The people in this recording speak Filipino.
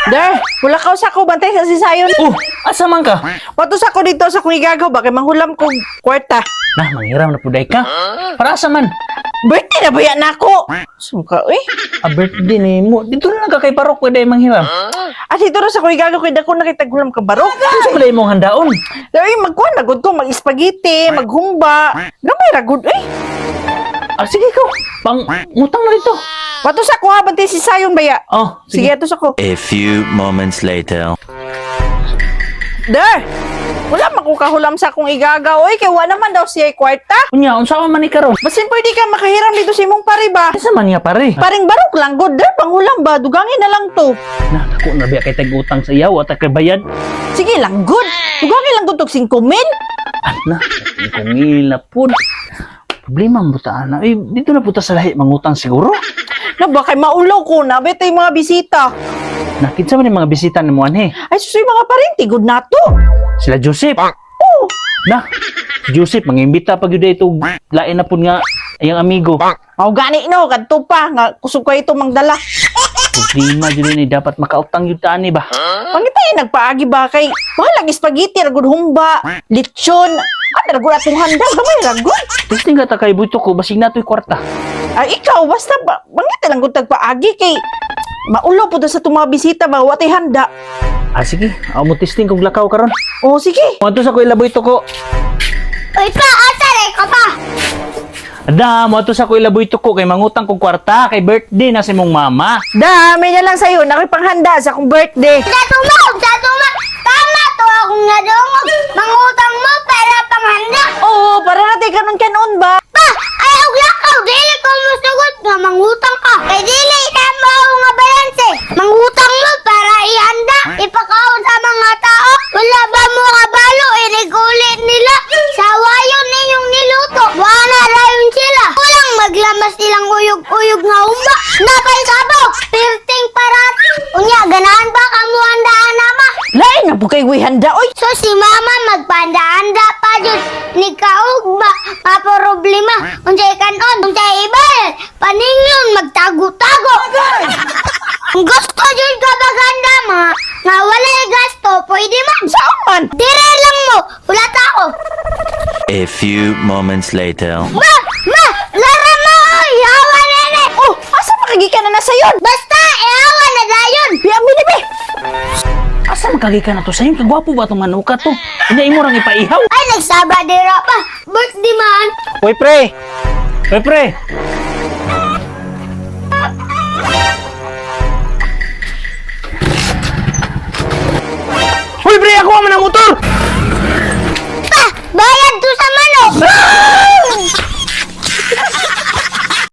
Der, wala ka sa ko bantay sa sisayon. Oh, asa man ka? Watos ako dito sa kung igagaw ba kay manghulam kong kwarta. Nah, manghiram na puday ka. Para asa man? Birthday na ba yan ako? Sumka, uy. A birthday ni mo. Dito na lang ka kay Barok puday manghiram. At dito rin sa kung igagaw kay dako nakitaghulam ka barok. Ano pala imong handaon? Ay, magkuhan na gud ko, mag-spaghetti, maghumba. Gamay ra gud, uy. Ah, sige ko. Pang utang na dito. Watos ako ha, bantay si sayon ba ya? Oh, Sige, sige. atos ako. A few moments later. Der, wala makukahulam sa akong igagaw. Uy, kay wala naman daw siya kwarta. Unya, unsa man ni karon? Basin pwede ka makahiram dito sa imong pare ba? Asa man niya pare? Paring barok lang, good. Der, panghulam ba? Dugangin na lang to. Nah, ako na biya kay tag-utang sa iyaw at kay bayad. Sige lang, good. Dugangin lang to 5,000. Na, kung ila pud. Problema mo ta na. Eh, dito na puta sa lahi mangutang siguro. Na ba kay maulaw ko na, beto yung mga bisita. Nakita man yung mga bisita ni mo anhe. Ay, susoy mga parenti, good na to. Sila Joseph. Oh, Na, si Joseph mangimbita pag yun ito lain na pud nga ayang amigo. mau gani no, kadto pa, nga kusog ko ito mangdala. Problema yun ni dapat makautang yun ta ani ba? Pangitay, nagpaagi ba kay, mahalang spaghetti, ragod humba, lechon, ragod atong handa, gamay ragod. Gusto nga ta kay buto ko basig na to'y kwarta. Ay, ikaw, basta ba, pangitay lang gud tagpaagi kay, maulo po sa itong mga bisita ba, watay handa. Ah sige, ako mo testing kung lakaw karon. Oh, sige. Mo sa ko ilaboy to ko. Uy pa, asa rin ka pa? Ada, mo sa ko ilaboy to ko kay mangutang kong kwarta kay birthday na si mong mama. Dami na lang sa'yo, nakipanghanda sa akong birthday. Datuma! Tama to akong nadungog. Mangutang mo para panghanda. Oo, para natin kanon-kanon ba? Pa, ayaw lakaw. Dili ko musugot nga mangutang ka. Kay dili tama ako nga balanse. Mangutang mo para ihanda. Ipakaon sa mga tao. Wala ba mo kabalo? Inigulit nila. Sawayon ninyong niluto. Wala rayon sila. Walang maglamas ilang uyog-uyog nga umba. Napay sabaw. Pirting parat. Unya, ganahan ba kamu handaan nama? Lain na po kay handa, oy. So si mama magpanda-anda pa jud ni kaog ba problema unsay kanon unsay ibal paningon magtago-tago. Ang gusto jud ka baganda nga walay gasto pwede man Saan man? dire lang mo wala ta ako. A few moments later. Ma lara mo yawa nene. Oh, asa makagika na sayon? Basta yawa na dayon. Biyami ni be. Asa magkagika na to sa inyo? Kagwapo ba itong manuka to? Hindi mo rang ipaihaw. Ay nagsaba dira pa birthday man. Hoy pre! Hoy pre! Hoy pre! Ako man ang motor! Pa bayad to sa manok.